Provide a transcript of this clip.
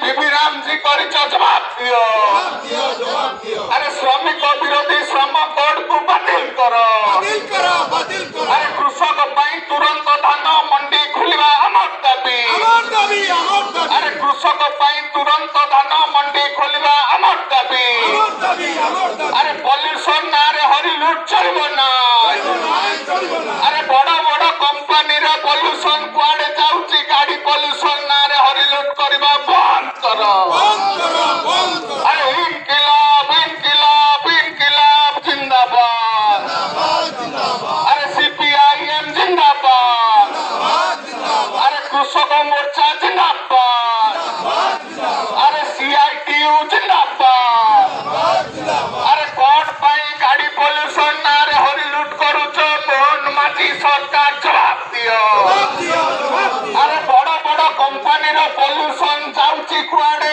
শিবিরাম জি করিছ জবাব দিও আরে শ্রমিক বিরোধী শ্রম কোড কু বাতিল কর আরে কৃষক পাই তুরন্ত ধান মন্ডি খুলিবা আমার দাবি আরে কৃষক পাই তুরন্ত ধান মন্ডি খুলিবা আমার দাবি আরে পলিউশন নারে হরি লুট চলিব না আরে বড় বড় কোম্পানির পলিউশন কুয়াড়ে যাଉଛି গাড়ি পলিউশন নারে হরি লুট করিবা বন্ধ কর আরে ইনকিলাব ইনকিলাব ইনকিলাব জিন্দাবাদ আরে সিপিআইএম জিন্দাবাদ আরে কৃষক মোর্চা জিন্দাবাদ আরে সিআইটিইউ জিন্দাবাদ আরে কোন পাই গাড়ি পলিউশন নারে হরি লুট করুছ মোহন মাঝি সরকার জবাব দিও আরে বড় বড় কোম্পানির পলিউশন যাଉଛି কুয়াড়ে